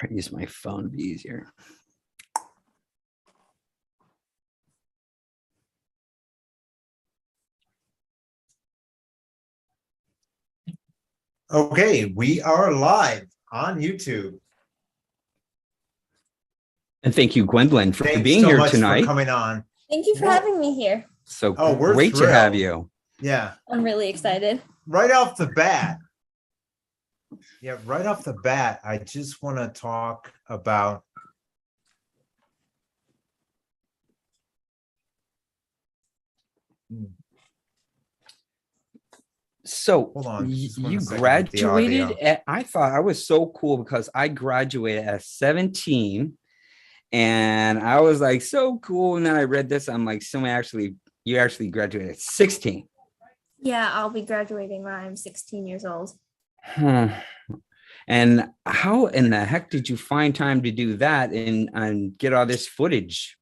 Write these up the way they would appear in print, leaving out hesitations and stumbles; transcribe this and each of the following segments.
I use my phone to be easier. Okay, we are live on YouTube. And thank you, Gwendolyn, for Thanks being so here much tonight. for coming on. Thank you for having me here. So we're great to have thrilled. you. Yeah, I'm really excited. right off the bat. Yeah, right off the bat, I just want to talk about So Hold on, just one you second with the audio. graduated I thought I was so cool because I graduated at 17 and I was like, so cool. And then I read this. I'm like, you actually graduated at 16. Yeah, I'll be graduating when I'm 16 years old. And how in the heck did you find time to do that and get all this footage?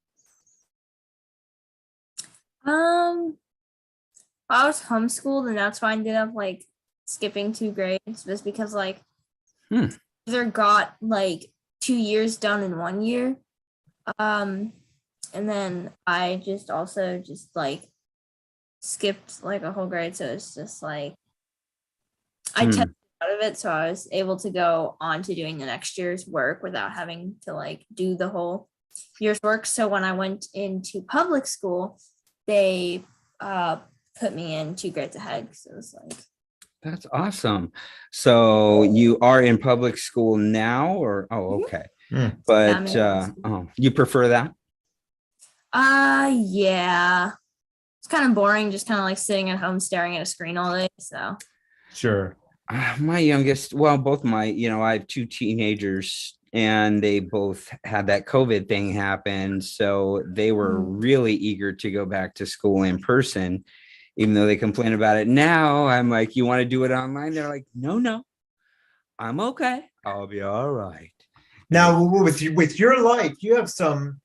I was homeschooled, and that's why I ended up like skipping 2 grades, just because like either got like 2 years done in 1 year, and then I just also just like skipped like a whole grade, so it's just like I tested out of it, so I was able to go on to doing the next year's work without having to like do the whole year's work. So when I went into public school, they put me in 2 grades ahead. So it was like, that's awesome. So you are in public school now, or okay. But you prefer that? Yeah, it's kind of boring, just kind of like sitting at home staring at a screen all day. So Sure. My youngest, well, both my, I have 2 teenagers and they both had that COVID thing happen. So they were really eager to go back to school in person, even though they complain about it now. I'm like, you want to do it online? They're like, no, I'm okay. I'll be all right. Now, with your life, you have some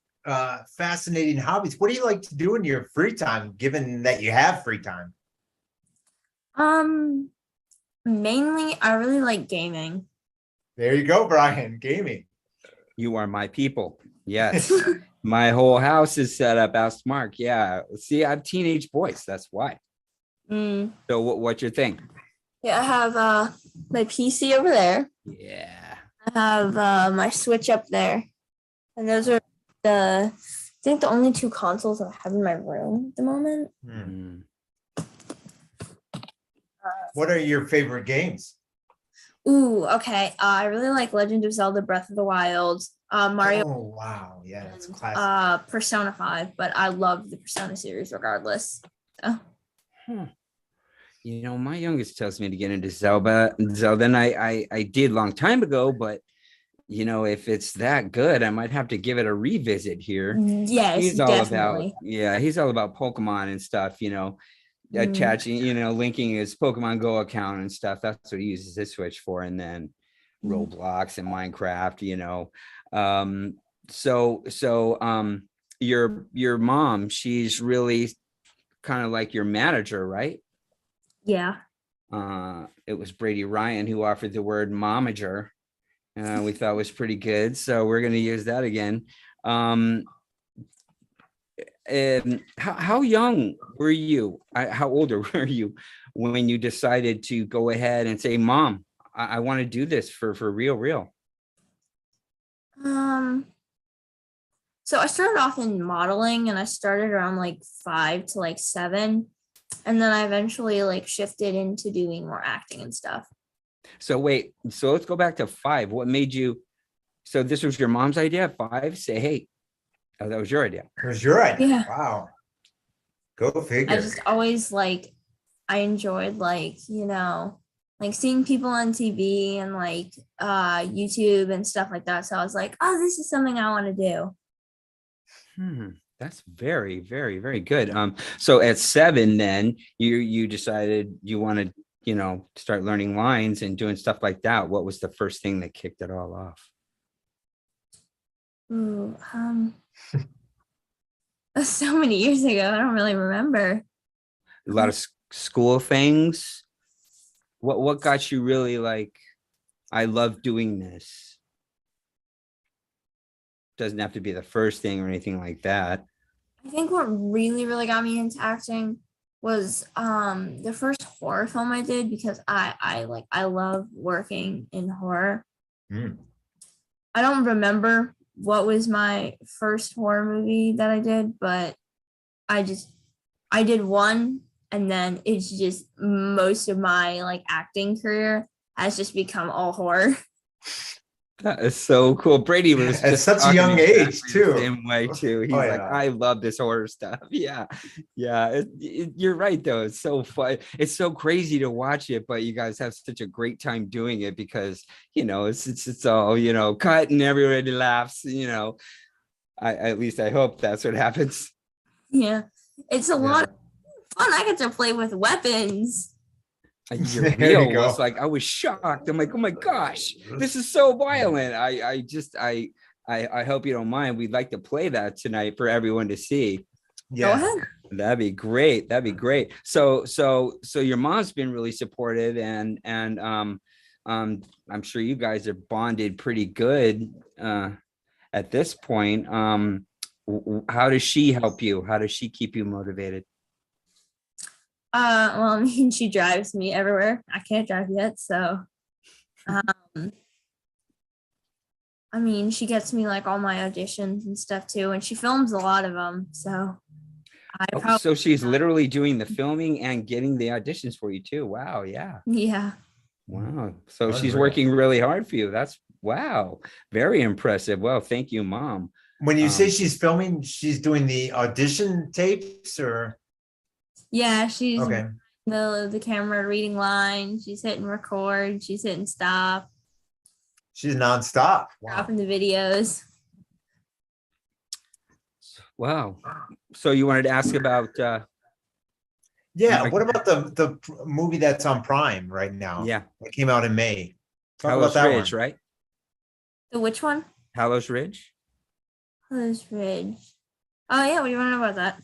fascinating hobbies. What do you like to do in your free time, given that you have free time? Mainly, I really like gaming. There you go, Brian. Gaming. You are my people. Yes. My whole house is set up. Ask Mark. Yeah. See, I have teenage boys. That's why. So what's your thing? Yeah, I have my PC over there. Yeah. I have my Switch up there. And those are I think the only 2 consoles I have in my room at the moment. What are your favorite games? Ooh, okay. I really like Legend of Zelda Breath of the Wild, Mario. Oh, wow. Yeah, that's classic. Persona 5, but I love the Persona series regardless. So. My youngest tells me to get into Zelda, and I did a long time ago, but if it's that good, I might have to give it a revisit here. Yes, he's all definitely. he's all about Pokemon and stuff, attaching, linking his Pokemon Go account and stuff. That's what he uses his Switch for. And then Roblox and Minecraft, your mom, she's really kind of like your manager, right? Yeah. It was Brady Ryan who offered the word momager. We thought was pretty good. So we're going to use that again. And how young were you? How older were you when you decided to go ahead and say, Mom, I want to do this for real? So I started off in modeling, and I started around like 5 to like 7. And then I eventually like shifted into doing more acting and stuff. So wait, so let's go back to 5. What made you, so this was your mom's idea at 5? Say, hey, oh, that was your idea. It was your idea. Yeah. Wow. Go figure. I just always I enjoyed like seeing people on TV and like YouTube and stuff like that. So I was like, oh, this is something I want to do. That's very, very, very good. So at 7, then you decided you wanted, start learning lines and doing stuff like that. What was the first thing that kicked it all off? Ooh, so many years ago, I don't really remember. A lot of school things. What got you really like, I love doing this? doesn't have to be the first thing or anything like that. I think what really, really got me into acting was the first horror film I did, because I love working in horror. Mm. I don't remember what was my first horror movie that I did, but I did one, and then it's just most of my like acting career has just become all horror. That is so cool. Brady was At just such a talking young exactly age, the too. same way too. He's Oh, like, yeah. I love this horror stuff. Yeah, yeah. You're right though. It's so fun. It's so crazy to watch it, but you guys have such a great time doing it because it's all cut and everybody laughs. I at least I hope that's what happens. Yeah, it's a lot of fun. I get to play with weapons. Your There you reel go. was like, I was shocked. I'm like, oh my gosh, this is so violent. I hope you don't mind. We'd like to play that tonight for everyone to see. Go ahead. That'd be great. That'd be great. So your mom's been really supportive, and I'm sure you guys are bonded pretty good at this point. How does she help you? How does she keep you motivated? Well, I mean, she drives me everywhere. I can't drive yet, so I mean, she gets me like all my auditions and stuff too, and she films a lot of them. So so she's literally doing the filming and getting the auditions for you too. Wow. Yeah. Yeah. Wow. So she's Unreal. working really hard for you. That's wow. Very impressive. Well, thank you, Mom. When you say she's filming, she's doing the audition tapes, or Yeah, she's okay. the camera, reading lines. She's hitting record. She's hitting stop. She's nonstop. Wow. Dropping the videos. Wow. So you wanted to ask about Yeah. What about the movie that's on Prime right now? Yeah. It came out in May. Talk about Hallows that Ridge, one. right? The which one? Hallows Ridge. Hallows Ridge. Oh yeah, what do you want to know about that?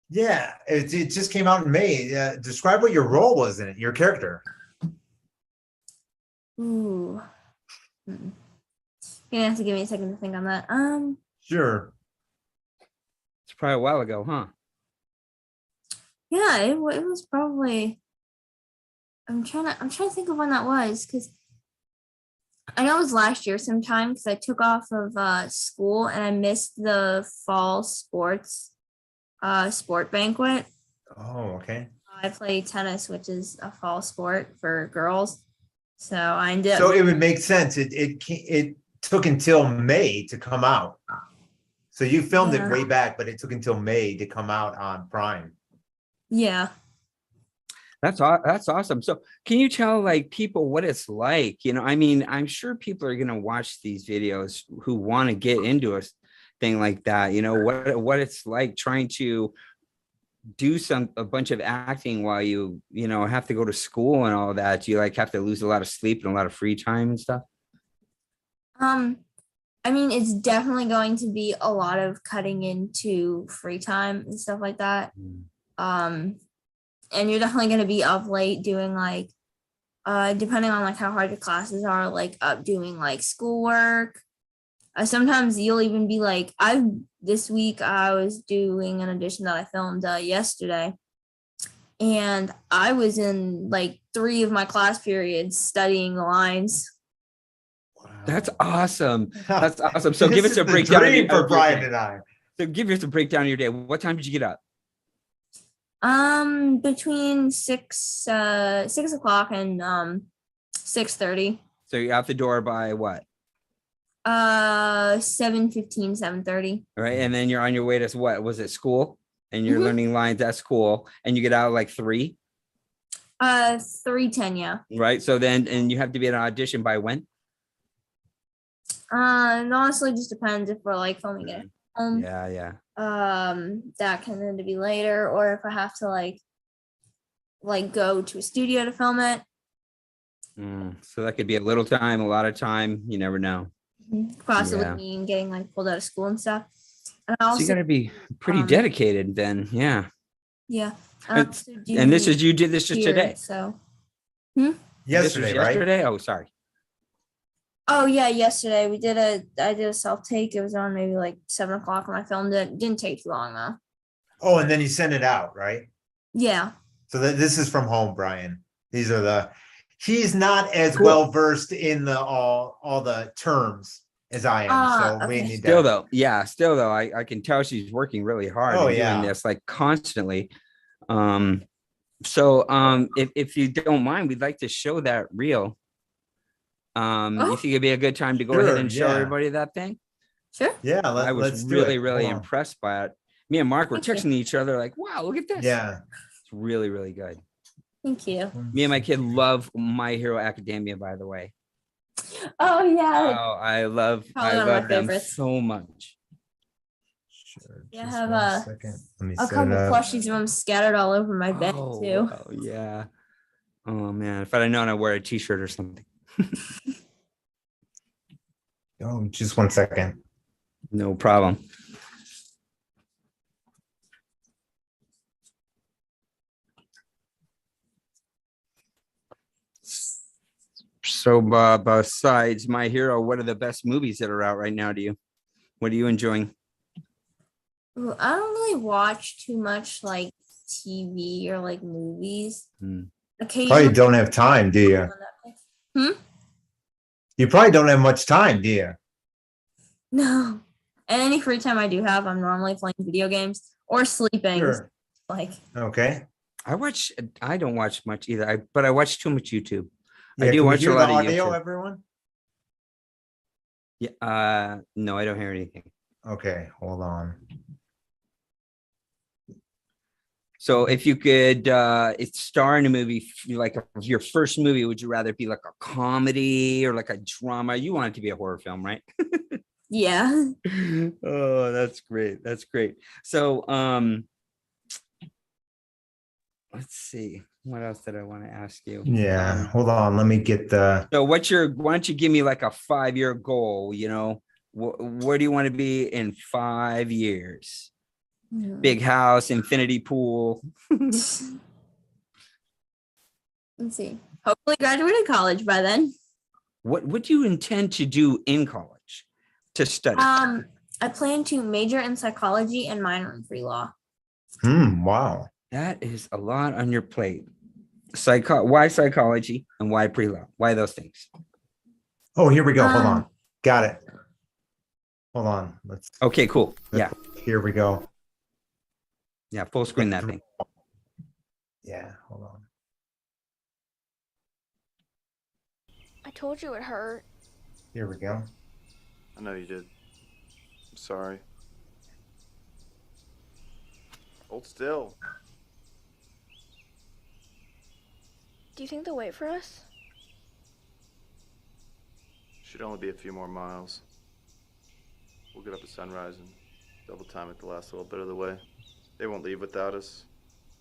Yeah, it just came out in May. Describe what your role was in it, your character. Ooh. You're gonna have to give me a second to think on that. Sure. It's probably a while ago, huh? Yeah, it was probably. I'm trying to think of when that was, because I know it was last year sometime, because I took off of school and I missed the fall sport banquet. Oh, okay. I play tennis, which is a fall sport for girls. So I ended up. So it would make sense. It took until May to come out. So you filmed it way back, but it took until May to come out on Prime. Yeah. That's awesome. So can you tell like people what it's like? I mean, I'm sure people are going to watch these videos who want to get into a thing like that. What it's like trying to do a bunch of acting while you have to go to school and all that. Do you like have to lose a lot of sleep and a lot of free time and stuff? I mean, it's definitely going to be a lot of cutting into free time and stuff like that. And you're definitely going to be up late doing like, depending on like how hard your classes are, like up doing like schoolwork. Sometimes you'll even be like, this week I was doing an audition that I filmed yesterday, and I was in like 3 of my class periods studying the lines. Wow. That's awesome. That's awesome. So give us a breakdown for Brian and I. So give us a breakdown of your day. What time did you get up? Between 6 o'clock and 6:30. So you're out the door by what? 7:15, 7:30. All right. And then you're on your way to what? Was it school? And you're learning lines at school, and you get out at like 3? 3:10, yeah. Right. So then, and you have to be at an audition by when? And honestly, just depends if we're like filming it at home. Yeah. That can then to be later, or if I have to like go to a studio to film it. So that could be a little time, a lot of time. You never know. Possibly mean getting like pulled out of school and stuff. And I also, so you got to be pretty dedicated then. Yeah. Yeah. And you did this just today. So Yesterday, right? Yesterday. Oh, sorry. Oh yeah, yesterday I did a self take. It was on maybe like 7 o'clock when I filmed it. Didn't take too long though. Oh, and then you send it out, right? Yeah. So this is from home, Brian. These are he's not as Cool. well versed in all the terms as I am. So we Okay. need Still to. though, I can tell she's working really hard Oh, and doing yeah. this like constantly. If you don't mind, we'd like to show that reel. You think it'd be a good time to go ahead Sure, and show yeah. everybody that thing? Sure. Yeah, I was let's do it. really, really Hold on. impressed by it. Me and Mark were Thank you. texting each other like, wow, look at this. Yeah. It's really, really good. Thank you. Me and my kid love My Hero Academia, by the way. Oh yeah. Oh, I love Probably one of my them favorites. so much. Sure, Yeah, I just have one second. Let me A set couple it up. plushies of them scattered all over my bed too. Oh, yeah. Oh man, if I'd have known, I'd wear a t-shirt or something. Oh, just 1 second. No problem. So, besides My Hero, what are the best movies that are out right now to you? What are you enjoying? Ooh, I don't really watch too much like TV or like movies. Hmm. Occasionally. Probably don't have time, do you? You probably don't have much time, do you? No. And any free time I do have, I'm normally playing video games or sleeping. Sure. Like, Okay. I don't watch much either, but I watch too much YouTube. Yeah, I do can we watch a hear lot the of audio, YouTube. everyone? Yeah. No, I don't hear anything. Okay, hold on. So if you could star in a movie, like your first movie, would you rather it be like a comedy or like a drama? You want it to be a horror film, right? yeah. Oh, that's great. That's great. So let's see. What else did I want to ask you? Yeah, hold on. Let me get the. So why don't you give me like a 5-year goal, where do you want to be in 5 years? Big house, infinity pool. Let's see. Hopefully graduated college by then. What do you intend to do in college to study? I plan to major in psychology and minor in pre-law. Wow. That is a lot on your plate. Why psychology and why pre-law? Why those things? Oh, here we go. Hold on. Got it. Hold on. Okay, cool. Yeah. Here we go. Yeah, full screen that thing. Yeah, hold on. I told you it hurt. Here we go. I know you did. I'm sorry. Hold still. Do you think they'll wait for us? Should only be a few more miles. We'll get up at sunrise and double time it the last little bit of the way. They won't leave without us.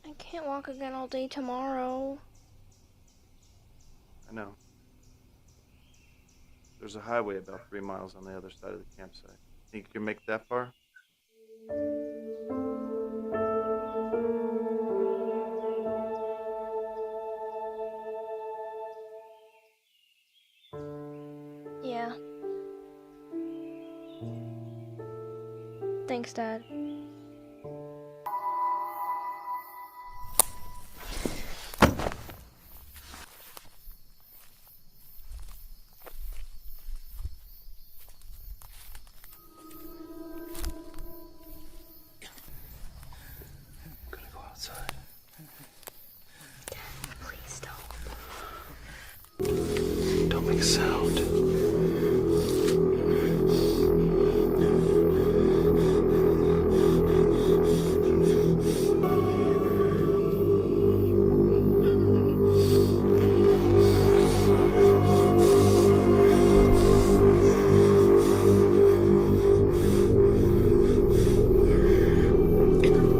I can't walk again all day tomorrow. I know. There's a highway about 3 miles on the other side of the campsite. Think you can make it that far? Yeah. Thanks, Dad. Please don't. Don't make a sound.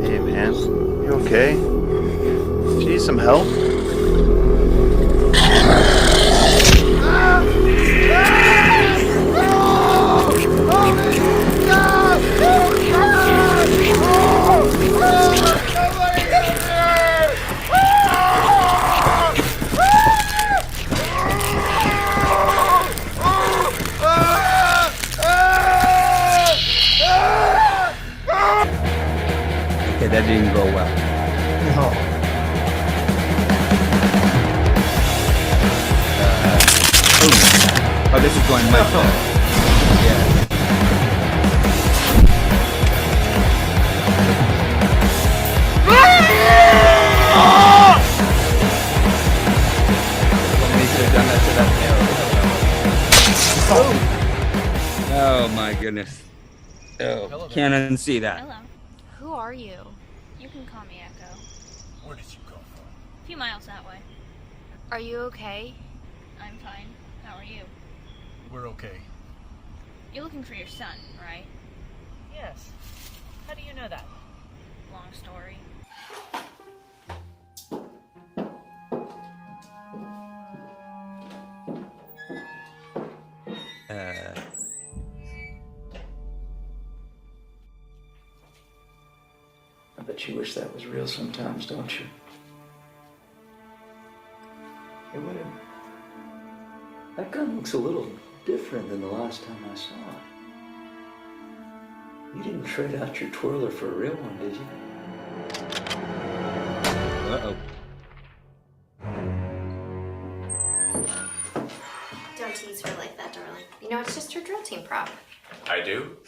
Hey man, you okay? Do you need some help? Okay, that didn't go well. No. Oh, this is going much better. Yeah. Somebody should have done that to that arrow. Oh my goodness. Oh, can't unsee that. Hello. Who are you? You can call me Echo. Where did you come from? A few miles that way. Are you okay? I'm fine. How are you? We're okay. You're looking for your son, right? Yes. How do you know that? Long story. I bet you wish that was real sometimes, don't you? Hey, wait a minute. That gun looks a little different than the last time I saw it. You didn't trade out your twirler for a real one, did you? Uh-oh. Don't tease her like that, darling. You know, it's just her drill team prop. I do?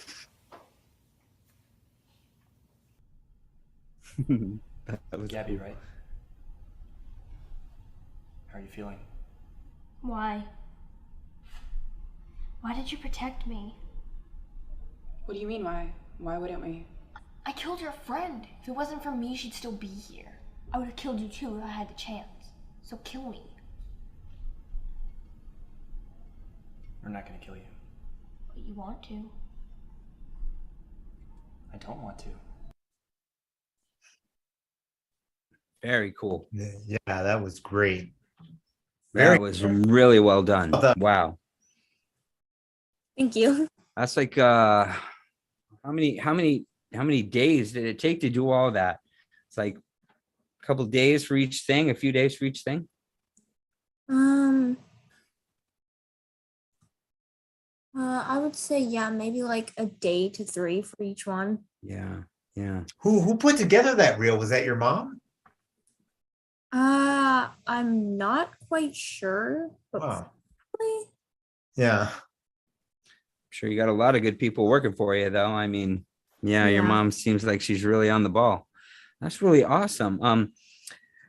That was Gabby, right? How are you feeling? Why? Why did you protect me? What do you mean, why? Why wouldn't we? I killed your friend. If it wasn't for me, she'd still be here. I would have killed you too if I had the chance. So kill me. We're not gonna kill you. But you want to. I don't want to. very cool. Yeah, that was great. That was really well done. Well done. Wow. Thank you. That's like how many days did it take to do all that? It's like a couple of days for each thing, a few days for each thing. I would say, yeah, maybe like a day to 3 for each one. Yeah, yeah. Who put together that reel? Was that your mom? I'm not quite sure, but Wow. probably. Yeah. I'm sure you got a lot of good people working for you, though. I mean, yeah, your Yeah. mom seems like she's really on the ball. That's really awesome.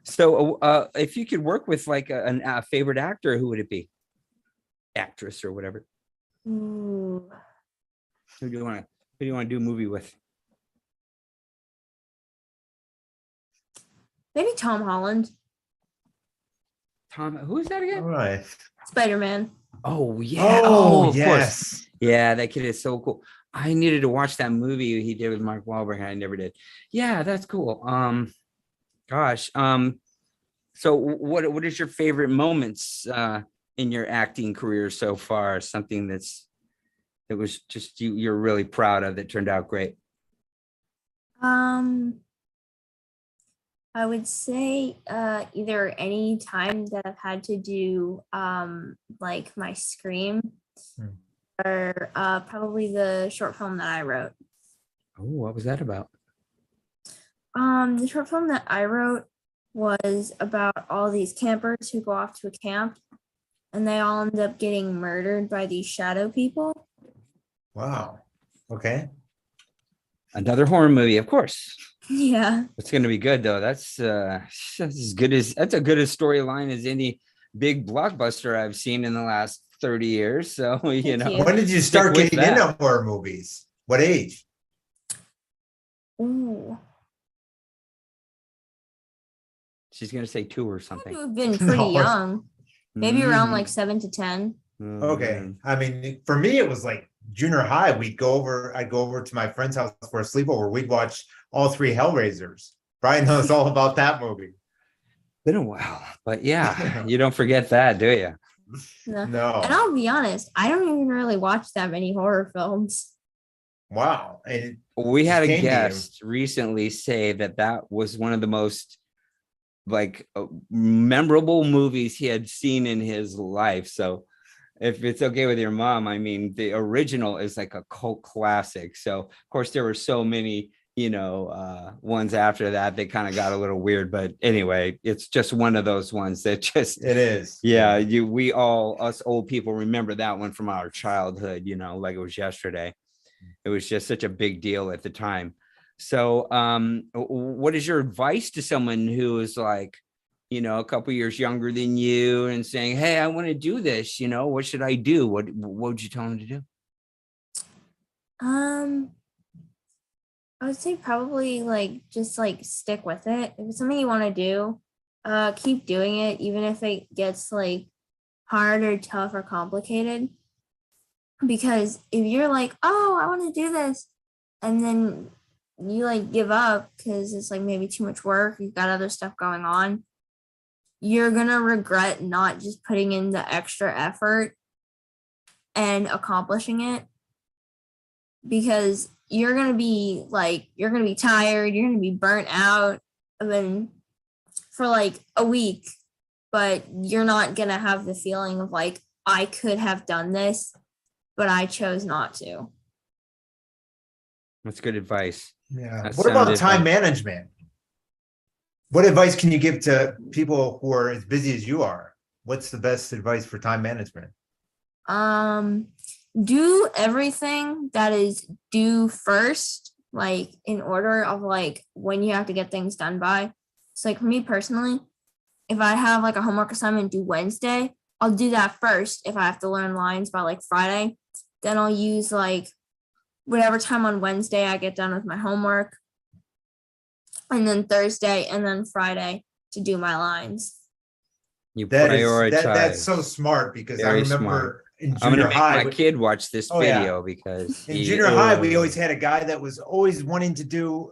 So if you could work with like a favorite actor, who would it be? Actress or whatever. Ooh. Who do you want to do a movie with? Maybe Tom Holland, Tom, who is that again? All right. Spider-Man. Oh yeah. Oh, of course. yes. Yeah, that kid is so cool. I needed to watch that movie he did with Mark Wahlberg, and I never did. Yeah, that's cool. Gosh. So what is your favorite moments in your acting career so far? Something that was just you're really proud of that turned out great. I would say either any time that I've had to do like my Scream or probably the short film that I wrote. Oh, what was that about? The short film that I wrote was about all these campers who go off to a camp and they all end up getting murdered by these shadow people. Wow. Okay. Another horror movie, of course. Yeah. It's going to be good though. That's as good as a storyline as any big blockbuster I've seen in the last 30 years. So, you know. you. When did you start with getting that. into horror movies? What age? Ooh. She's going to say 2 or I something. would have been pretty No. young. Maybe around like Mm. 7 to 10. Oh, Okay. man. I mean, for me, it was like junior high. I'd go over to my friend's house for a sleepover. We'd watch all 3 Hellraisers. Brian knows all about that movie. Been a while, but yeah, you don't forget that, do you? No. No. And I'll be honest, I don't even really watch that many horror films. Wow. And We had a Came to you. guest recently say that was one of the most like memorable movies he had seen in his life. So if it's okay with your mom, I mean, the original is like a cult classic. So of course there were so many, ones after that, they kind of got a little weird. But anyway, it's just one of those ones that just, It is. yeah, we all, us old people, remember that one from our childhood, like it was yesterday. It was just such a big deal at the time. So what is your advice to someone who is like, a couple years younger than you and saying, hey, I want to do this, what should I do? What would you tell them to do? I would say probably just stick with it. If it's something you want to do, keep doing it, even if it gets hard or tough or complicated. Because if you're like, oh, I want to do this, and then you give up because it's maybe too much work, you've got other stuff going on, you're gonna regret not just putting in the extra effort and accomplishing it, because you're gonna be tired, you're gonna be burnt out, and then for a week, but you're not gonna have the feeling of I could have done this, but I chose not to. That's good advice. Yeah. That's What about sound time advice. management? What advice can you give to people who are as busy as you are? What's the best advice for time management? Do everything that is due first, in order of when you have to get things done by. So for me personally, if I have a homework assignment due Wednesday, I'll do that first. If I have to learn lines by Friday, then I'll use whatever time on Wednesday I get done with my homework, and then Thursday and then Friday to do my lines. You That's prioritize. so smart, because I Very remember smart. in I'm gonna junior make high, my kid watch this Oh, yeah. video because in junior high, we always had a guy that was always wanting to do,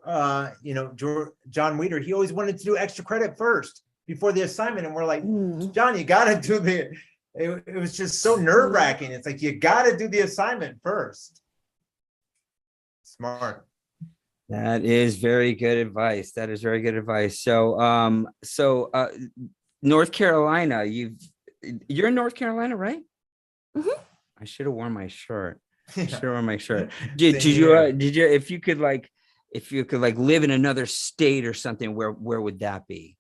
John Weeder. He always wanted to do extra credit first before the assignment. And we're like, John, you got to do it was just so nerve wracking. It's you got to do the assignment first. Smart. That is very good advice. That is very good advice. So, North Carolina, you're in North Carolina, right? Mhm. I should have worn my shirt. I Yeah. should have worn my shirt. Did Same you? here. Did you? If you could live in another state or something, where would that be?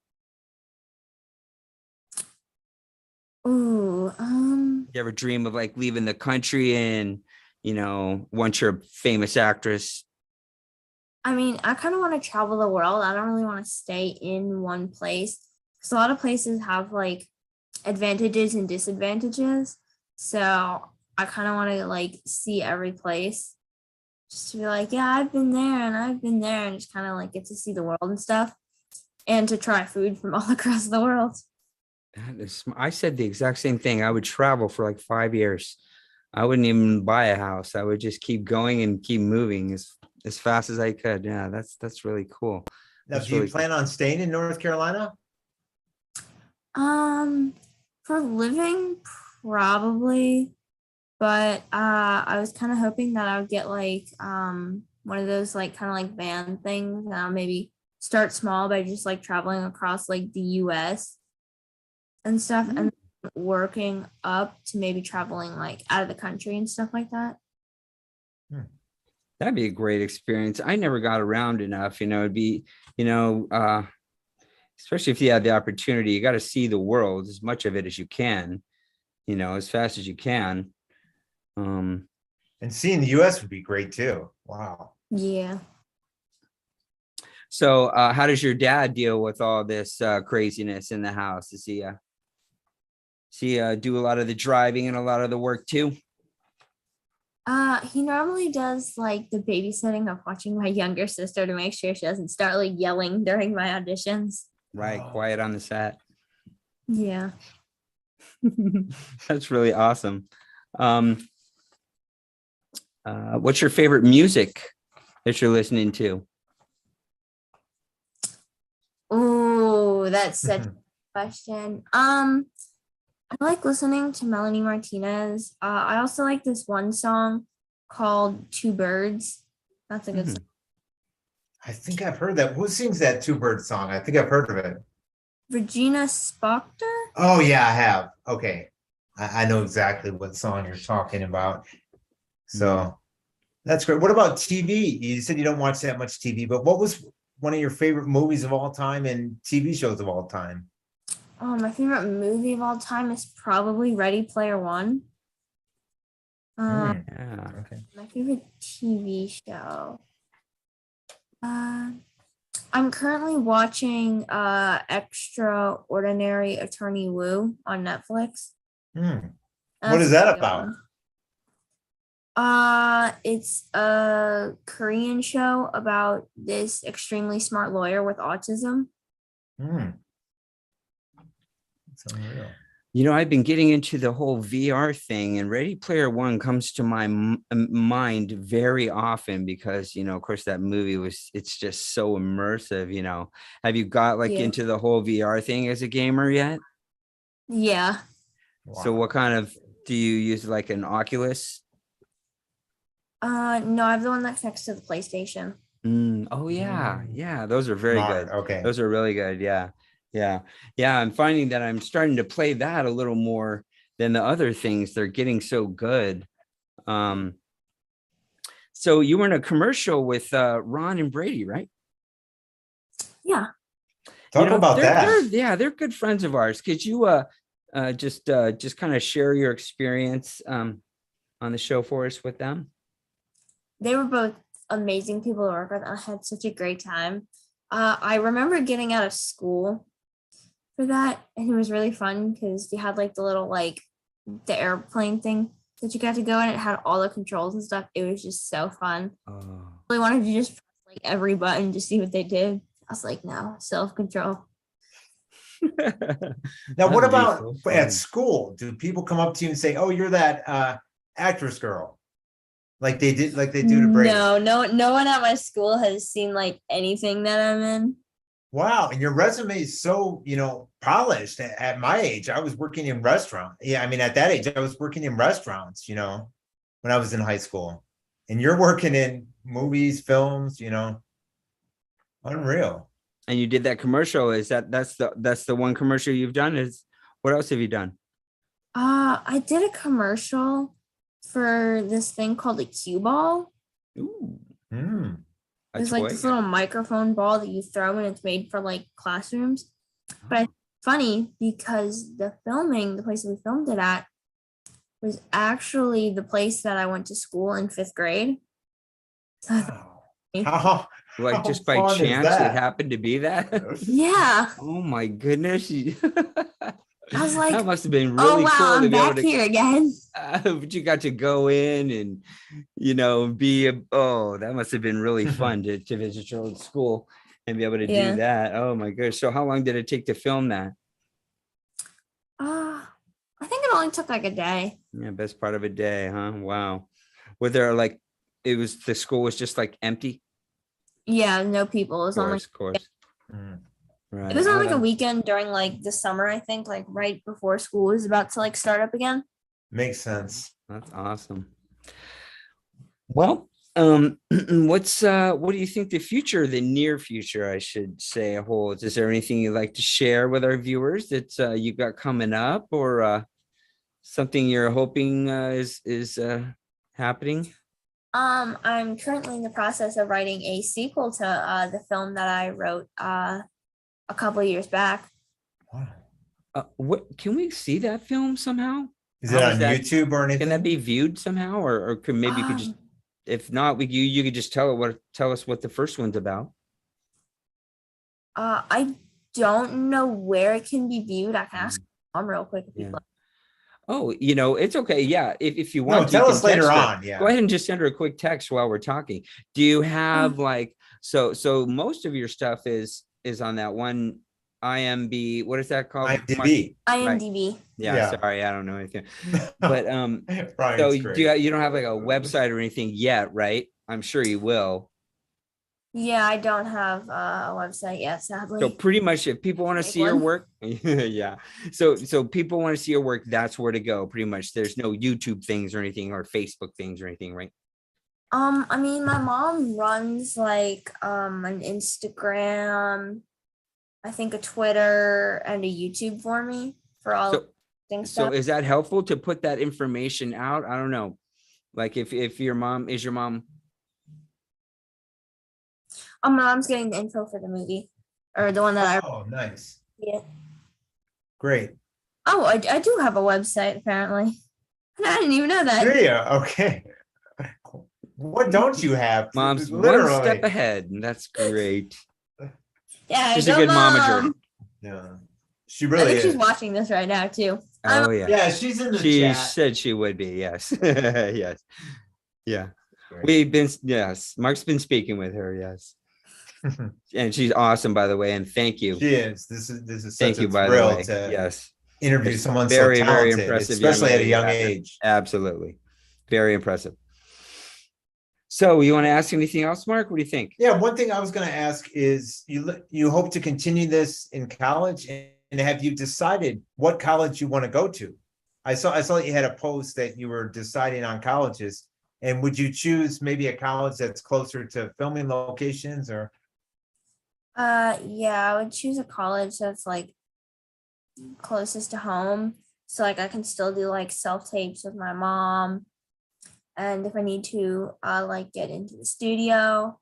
Ooh, You ever dream of leaving the country and once you're a famous actress? I mean, I kind of want to travel the world. I don't really want to stay in one place, because a lot of places have advantages and disadvantages. So I kind of want to see every place, just to be yeah, I've been there and I've been there, and just kind of get to see the world and stuff, and to try food from all across the world. I said the exact same thing. I would travel for 5 years. I wouldn't even buy a house. I would just keep going and keep moving as fast as I could. Yeah, that's really cool. Now, That's do you really plan on staying in North Carolina? For living, probably, but I was kind of hoping that I would get one of those kind of van things, and I'll maybe start small by just traveling across the US and stuff, and working up to maybe traveling out of the country and stuff like that. That'd be a great experience. I never got around enough, it'd be, especially if you had the opportunity, you got to see the world, as much of it as you can, as fast as you can. And seeing the US would be great too. Wow. Yeah. So how does your dad deal with all this craziness in the house? Does he do a lot of the driving and a lot of the work too? He normally does the babysitting of watching my younger sister to make sure she doesn't start yelling during my auditions. Right, quiet on the set. Yeah. That's really awesome. What's your favorite music that you're listening to? Oh, that's such a question. I like listening to Melanie Martinez. I also like this one song called Two Birds. That's a good song. I think I've heard that. Who sings that Two Bird song? I think I've heard of it. Regina Spektor? Oh, yeah, I have. Okay. I know exactly what song you're talking about. So That's great. What about TV? You said you don't watch that much TV, but what was one of your favorite movies of all time and TV shows of all time? Oh, my favorite movie of all time is probably Ready Player One. Yeah. Okay. My favorite TV show. I'm currently watching Extraordinary Attorney Woo on Netflix. What is that about? It's a Korean show about this extremely smart lawyer with autism. It's unreal. You know, I've been getting into the whole VR thing, and Ready Player One comes to my mind very often because, you know, of course, that movie it's just so immersive, you know. Have you got like into the whole VR thing as a gamer yet? Yeah. So what kind of, do you use like an Oculus? No, I have the one that's next to the PlayStation. Oh yeah. Yeah. Those are very good. Okay. Those are really good. Yeah. Yeah. Yeah. I'm finding that I'm starting to play that a little more than the other things. They're getting so good. So you were in a commercial with Ron and Brady, right? Yeah. Talk about that. They're good friends of ours. Could you just kind of share your experience on the show for us with them? They were both amazing people to work with. I had such a great time. I remember getting out of school for that, and it was really fun because you had like the little the airplane thing that you got to go in. It had all the controls and stuff. It was just so fun. I really wanted to just press like every button to see what they did. I was like, no, self-control. Now, what about at school? Do people come up to you and say, "Oh, you're that actress girl," like they do to Brady? No one at my school has seen like anything that I'm in. Wow, and your resume is so, polished. At my age, I was working in restaurants. Yeah, I mean, at that age, I was working in restaurants, when I was in high school. And you're working in movies, films, unreal. And you did that commercial. That's the one commercial you've done? What else have you done? I did a commercial for this thing called a cue ball. Ooh. It's like this little microphone ball that you throw, and it's made for like classrooms. But it's funny because the place that we filmed it at was actually the place that I went to school in 5th grade. Wow. Like just by chance it happened to be that? Yeah. Oh my goodness. I was like, that must have been really cool. I'm back here again. But you got to go in and, that must have been really fun to visit your old school and be able to do that. Oh my gosh. So how long did it take to film that? I think it only took like a day. Yeah, best part of a day, huh? Wow. Were there the school was just like empty? Yeah, no people. It was on of course. Right. It was on like a weekend during like the summer, I think, like right before school was about to like start up again. Makes sense. That's awesome. Well, what do you think the near future, I should say, holds? Is there anything you'd like to share with our viewers that you got coming up, or something you're hoping is happening? I'm currently in the process of writing a sequel to the film that I wrote a couple of years back. What can we see that film somehow? Is it on YouTube or anything? Can that be viewed somehow, or could maybe you could just, if not, you could just tell us what the first one's about. I don't know where it can be viewed. I can ask Mom real quick. Oh, it's okay. Yeah, if you want, tell us later on. Yeah, go ahead and just send her a quick text while we're talking. Do you have so most of your stuff is on that one IMB? What is that called? IMDb. IMDb. Yeah, sorry, I don't know anything. But so you don't have like a website or anything yet, right? I'm sure you will. Yeah, I don't have a website yet, sadly. So pretty much, if people want to see your work, yeah. So people want to see your work, that's where to go. Pretty much, there's no YouTube things or anything, or Facebook things or anything, right? I mean, my mom runs like an Instagram, I think a Twitter, and a YouTube for me for all things. So is that helpful to put that information out? I don't know. Like if your mom My mom's getting the info for the movie, or the one that Oh, nice. Yeah. Great. Oh, I do have a website apparently. I didn't even know that. Do you? Okay. What don't you have? Mom's Literally. one step ahead, and that's great. Yeah, She's a go good Mom. momager. Yeah. She I really think is. she's watching this right now too. Oh yeah. Yeah, she's in the She chat. said she would be. Yes. Yes. Yeah. Great. We've been. Yes. Mark's been speaking with her. Yes. And she's awesome, by the way. And thank you. She is. This is Thank such you, a by the thrill way. to Yes. interview It's someone very, so very talented, impressive, especially at a young lady. age. Absolutely. Very impressive. So you want to ask anything else, Mark? What do you think? Yeah, one thing I was going to ask is you hope to continue this in college, and have you decided what college you want to go to? I saw that you had a post that you were deciding on colleges, and would you choose maybe a college that's closer to filming locations or? Yeah, I would choose a college that's like closest to home, so like I can still do like self tapes with my mom, and if I need to, like get into the studio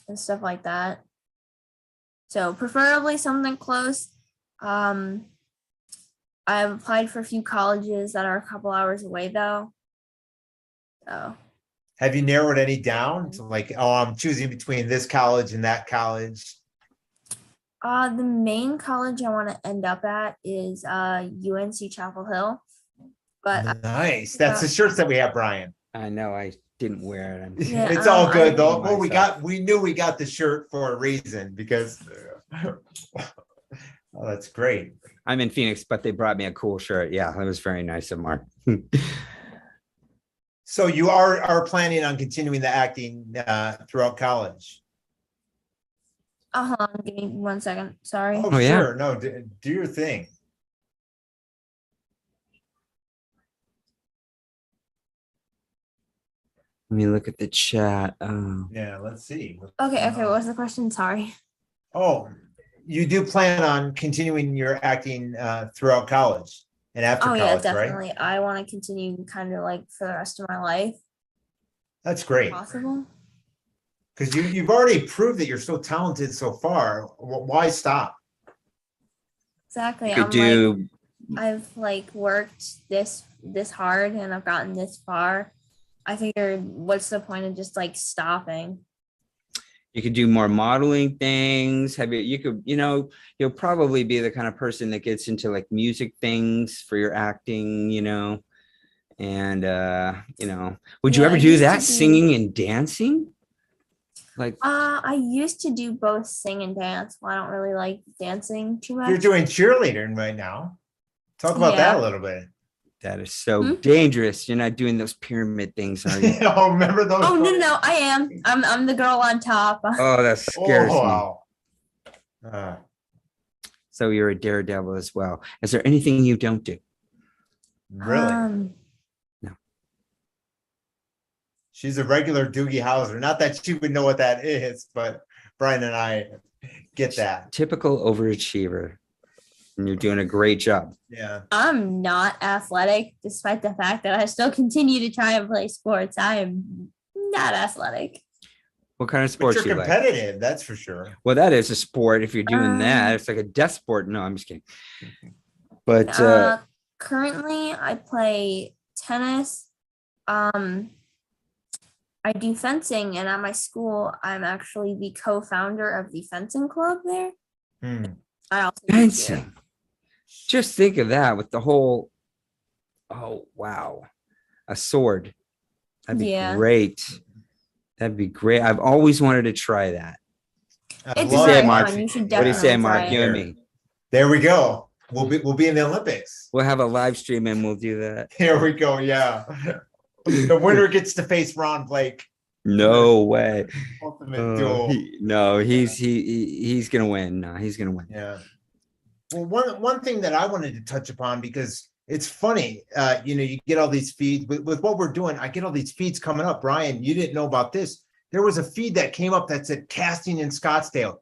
and stuff like that. So preferably something close. I've applied for a few colleges that are a couple hours away though. So Have you narrowed any down? So like, oh, I'm choosing between this college and that college. the main college I want to end up at is UNC Chapel Hill. But Nice. That's the shirts that we have, Brian. I know I didn't wear it. Yeah, It's all good I- though. Well, we knew we got the shirt for a reason because oh, that's great. I'm in Phoenix, but they brought me a cool shirt. Yeah, that was very nice of Mark. So you are planning on continuing the acting throughout college? Give me 1 second. Sorry. Oh, yeah. sure. No, do your thing. Let me look at the chat. Yeah, let's see. Okay. What was the question? Sorry. Oh, you do plan on continuing your acting throughout college and after Oh college, yeah, right? definitely. I want to continue kind of like for the rest of my life. That's great. Possible. Because you've already proved that you're so talented so far. Why stop? Exactly. You could do. I've like worked this hard and I've gotten this far. I figured, what's the point of just like stopping? You could do more modeling things. You could, you'll probably be the kind of person that gets into like music things for your acting, and would you Yeah, ever I do used that, to do- singing and dancing? Like, I used to do both sing and dance. Well, I don't really like dancing too much. You're doing cheerleading right now. Talk about that a Yeah. little bit. that is so dangerous. You're not doing those pyramid things, are you? Oh, remember those? Oh no, I am. I'm the girl on top. Oh, that scares me. wow. So you're a daredevil as well. Is there anything you don't do? Really? No. She's a regular Doogie Howser. Not that she would know what that is, but Brian and I get that. Typical overachiever. And you're doing a great job. Yeah. I'm not athletic, despite the fact that I still continue to try and play sports. I am not athletic. What kind of But sports you're you like? competitive, that's for sure. Well, that is a sport. If you're doing that, it's like a death sport. No, I'm just kidding. But Currently, I play tennis. I do fencing, and at my school, I'm actually the co-founder of the fencing club there. I also do fencing. Just think of that with the whole. Oh wow, a sword. That'd be great. That'd be great. I've always wanted to try that. It's What do you say, very Mark? fun. You should What do you say, definitely Mark? try You it. and me. There we go. We'll be in the Olympics. We'll have a live stream and we'll do that. Here we go. Yeah. The winner gets to face Ron Blake. No way. Ultimate duel. He's gonna win. No, he's gonna win. Yeah. Well, one thing that I wanted to touch upon, because it's funny, you get all these feeds with what we're doing. I get all these feeds coming up. Brian, you didn't know about this. There was a feed that came up that said casting in Scottsdale.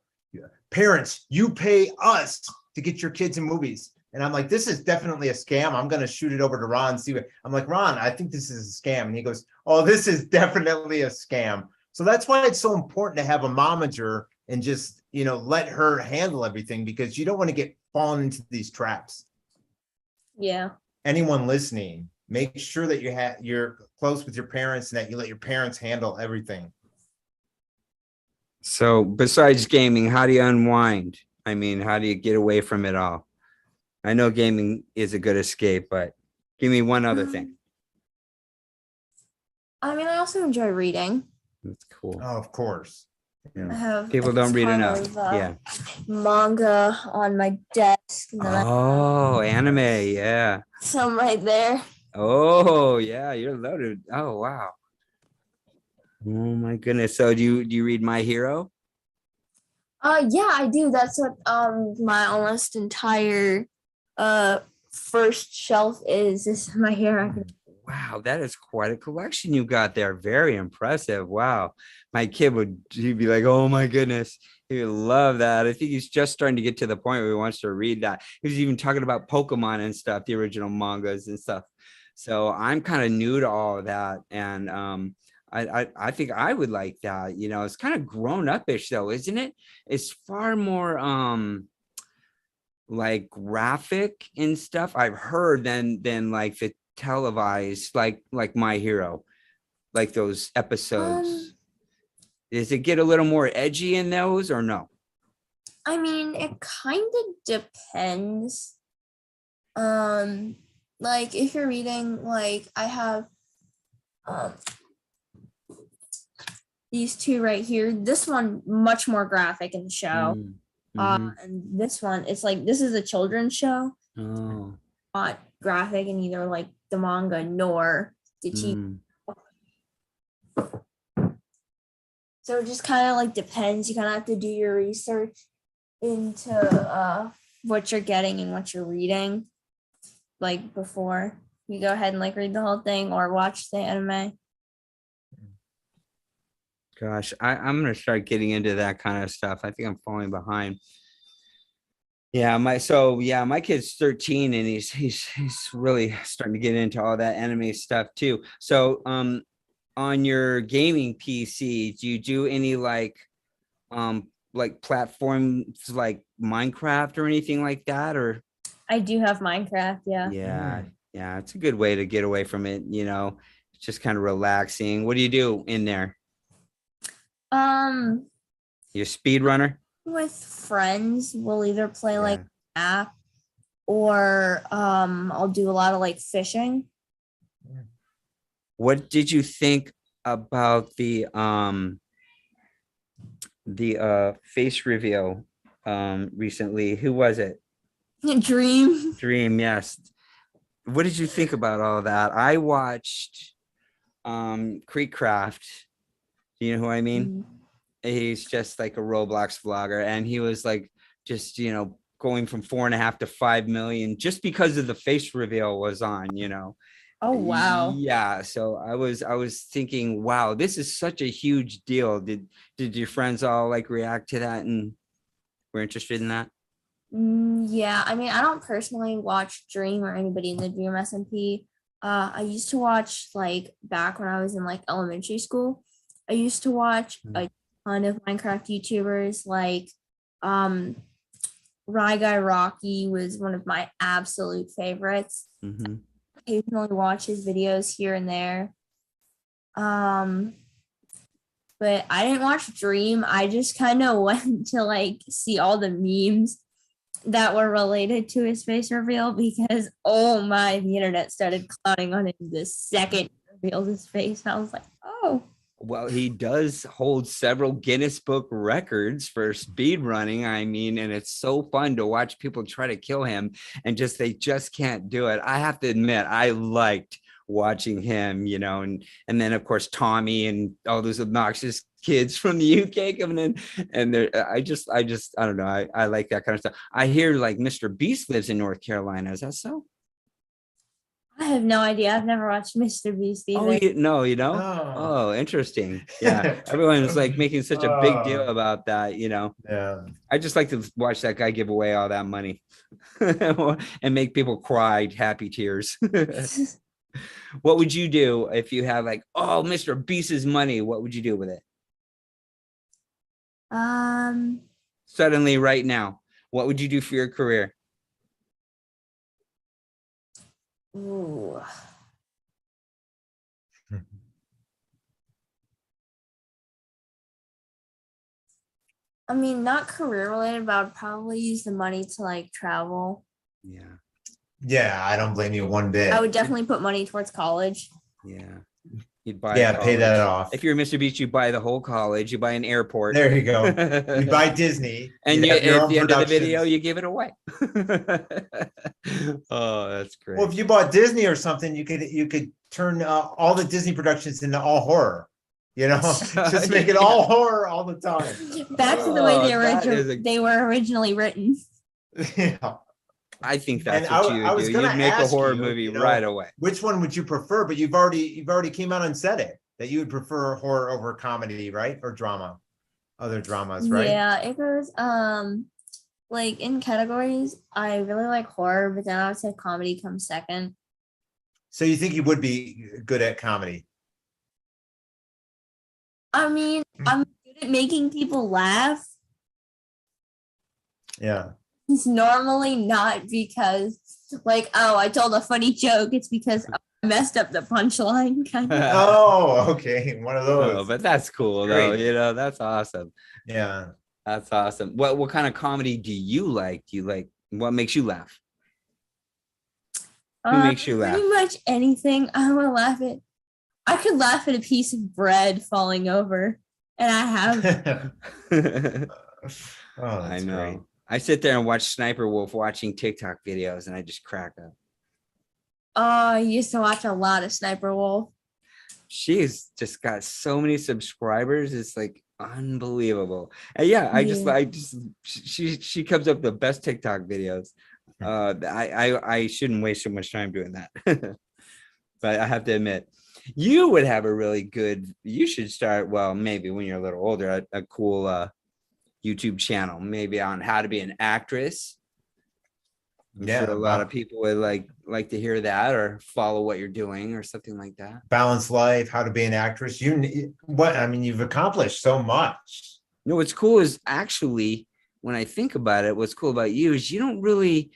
Parents, you pay us to get your kids in movies. And I'm like, this is definitely a scam. I'm going to shoot it over to Ron. I'm like, Ron, I think this is a scam. And he goes, oh, this is definitely a scam. So that's why it's so important to have a momager and just, let her handle everything, because you don't want to get fallen into these traps. Yeah. Anyone listening, make sure that you're close with your parents and that you let your parents handle everything. So besides gaming, how do you unwind? I mean, how do you get away from it all? I know gaming is a good escape, but give me one other thing. I mean, I also enjoy reading. That's cool. Oh, of course. I have People a don't read ton enough. of, Yeah. manga on my desk. And then Oh, anime. Yeah. some right there. Oh, yeah. You're loaded. Oh, wow. Oh my goodness. So do you read My Hero? Yeah, I do. That's what my almost entire first shelf is my hair. Wow, that is quite a collection you got there. Very impressive. Wow. My kid he'd be like, oh my goodness. He would love that. I think he's just starting to get to the point where he wants to read that. He was even talking about Pokemon and stuff, the original mangas and stuff. So I'm kind of new to all of that. And I think I would like that. It's kind of grown up-ish though, isn't it? It's far more like graphic and stuff I've heard than like the televised like My Hero, like those episodes. Does it get a little more edgy in those or no? I mean, it kind of depends. Like if you're reading, like I have these two right here. This one much more graphic in the show. And this one, it's like this is a children's show. Oh. Not graphic in either like the manga nor the TV. So it just kind of like depends. You kind of have to do your research into what you're getting and what you're reading, like before you go ahead and like read the whole thing or watch the anime. Gosh, I'm gonna start getting into that kind of stuff. I think I'm falling behind. Yeah, my kid's 13 and he's really starting to get into all that anime stuff too. So on your gaming PC, do you do any like platforms like Minecraft or anything like that? Or I do have Minecraft, yeah. Yeah, it's a good way to get away from it, it's just kind of relaxing. What do you do in there? You're a speedrunner? With friends, we'll either play like an app or I'll do a lot of like fishing. What did you think about the face reveal recently? Who was it? Dream, yes. What did you think about all of that? I watched Creekcraft. Do you know who I mean? He's just like a Roblox vlogger, and he was like just going from 4.5 to 5 million just because of the face reveal was on. Oh wow. Yeah, so I was thinking, wow, this is such a huge deal. Did your friends all like react to that and were interested in that? Yeah, I mean, I don't personally watch Dream or anybody in the Dream SMP. I used to watch like back when I was in like elementary school. I used to watch a ton of Minecraft YouTubers like Rye Guy Rocky was one of my absolute favorites. Occasionally watch his videos here and there. But I didn't watch Dream. I just kind of went to like see all the memes that were related to his face reveal because the internet started clowning on him the second he revealed his face. I was like, oh. Well, he does hold several Guinness Book records for speed running. I mean, and it's so fun to watch people try to kill him and they just can't do it. I have to admit, I liked watching him, and then of course Tommy and all those obnoxious kids from the UK coming in, and I don't know. I like that kind of stuff. I hear like Mr. Beast lives in North Carolina. Is that so? I have no idea. I've never watched Mr. Beast either. Oh, you know? Oh, interesting. Yeah. Everyone is like making such a big deal about that, Yeah. I just like to watch that guy give away all that money and make people cry happy tears. What would you do if you had like, oh, Mr. Beast's money? What would you do with it? Suddenly, right now, what would you do for your career? Ooh. I mean, not career related, but I would probably use the money to like travel. Yeah. Yeah, I don't blame you one bit. I would definitely put money towards college. Yeah. You'd buy Yeah, pay that off. If you're Mr. Beach, you buy the whole college, you buy an airport. There you go. You buy Disney. And you you, have your at own the end of the video, productions. you give it away. Oh, that's great. Well, if you bought Disney or something, you could turn all the Disney productions into all horror. Just make it all horror all the time. Back to the way they were originally written. Yeah. I think that's And what you would do. You'd make a horror movie right away. Which one would you prefer? But you've already came out and said it, that you would prefer horror over comedy, right? Or drama, other dramas, right? Yeah, it goes like in categories. I really like horror, but then I would say comedy comes second. So you think you would be good at comedy? I mean, I'm good at making people laugh. Yeah. It's normally not because, like, oh, I told a funny joke. It's because I messed up the punchline. Kind of. Oh, okay, one of those. Oh, but that's cool, though. That's awesome. Yeah, that's awesome. What kind of comedy do you like? Do you like what makes you laugh? Who makes you laugh? Pretty much anything. I will laugh at. I could laugh at a piece of bread falling over, and I have. Oh, I know. great. I sit there and watch Sniper Wolf watching TikTok videos, and I just crack up. Oh, I used to watch a lot of Sniper Wolf. She's just got so many subscribers. It's like unbelievable. And yeah, she comes up with the best TikTok videos. I shouldn't waste so much time doing that. But I have to admit, you would have a really good, you should start, well, maybe when you're a little older, a cool YouTube channel, maybe on how to be an actress. I'm sure a lot of people would like to hear that or follow what you're doing or something like that. Balanced life, how to be an actress. You've accomplished so much. No, what's cool is actually, when I think about it, what's cool about you is you don't really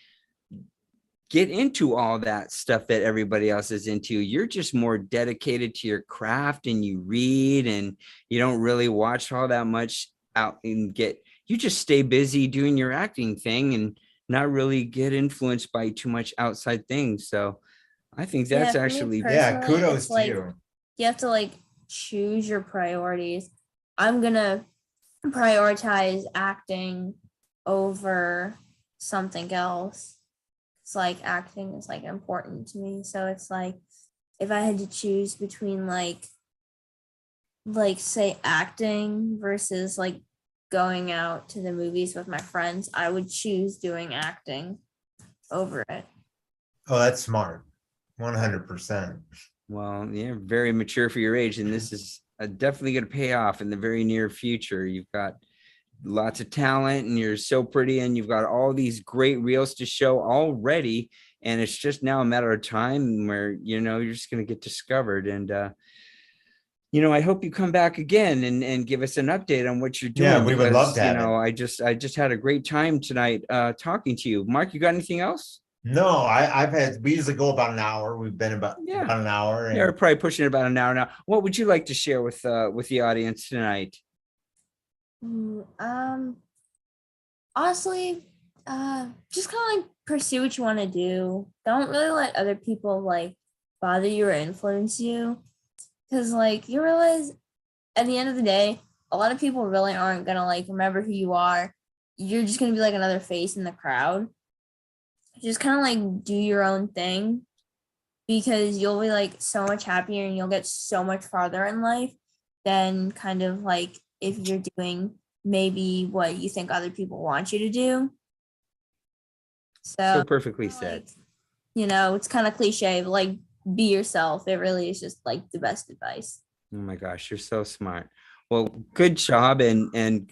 get into all that stuff that everybody else is into. You're just more dedicated to your craft, and you read, and you don't really watch all that much out and you just stay busy doing your acting thing and not really get influenced by too much outside things. So I think that's actually kudos to you. You have to choose your priorities. I'm gonna prioritize acting over something else. It's acting is important to me. So it's if I had to choose between say acting versus going out to the movies with my friends, I would choose doing acting over it. Oh, that's smart. 100%. Well, you're very mature for your age, and this is definitely going to pay off in the very near future. You've got lots of talent, and you're so pretty, and you've got all these great reels to show already, and it's just now a matter of time where you're just going to get discovered. And I hope you come back again and give us an update on what you're doing. Yeah, we would love to have it. I just had a great time tonight talking to you. Mark, you got anything else? No, we usually go about an hour. We've been about an hour. Yeah, we're probably pushing about an hour now. What would you like to share with the audience tonight? Honestly, just kind of pursue what you want to do. Don't really let other people bother you or influence you. Because you realize at the end of the day, a lot of people really aren't going to remember who you are. You're just going to be another face in the crowd. Just kind of do your own thing, because you'll be so much happier and you'll get so much farther in life than kind of if you're doing maybe what you think other people want you to do. So perfectly said. It's kind of cliche, but be yourself. It really is just the best advice. Oh my gosh, you're so smart. Well, good job, and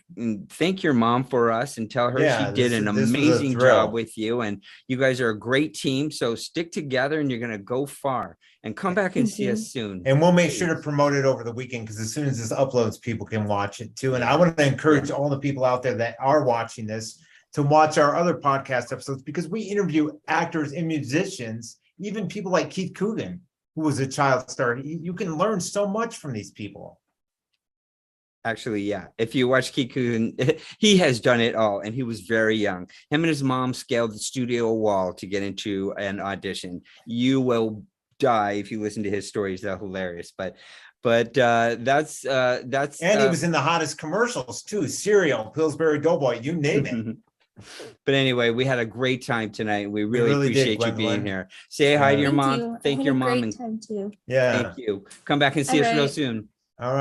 thank your mom for us, and tell her Yeah, she did this an was a amazing thrill. job with you, and you guys are a great team. So stick together, and you're gonna go far. And come back and see us soon. And we'll make sure to promote it over the weekend, because as soon as this uploads, people can watch it too. And I Yeah. want to encourage all the people out there that are watching this to watch our other podcast episodes, because we interview actors and musicians, even people like Keith Coogan, who was a child star. You can learn so much from these people. Actually, yeah. If you watch Kiku, he has done it all, and he was very young. Him and his mom scaled the studio wall to get into an audition. You will die if you listen to his stories. They're hilarious. But that's And he was in the hottest commercials too. Cereal, Pillsbury Doughboy, you name it. But anyway, we had a great time tonight. We really did, appreciate you being Gwendolyn. here. Say hi to your Thank mom. you. I Thank had your a mom, great and time too. Yeah. thank you. Come back and see us real Alright. soon. All right.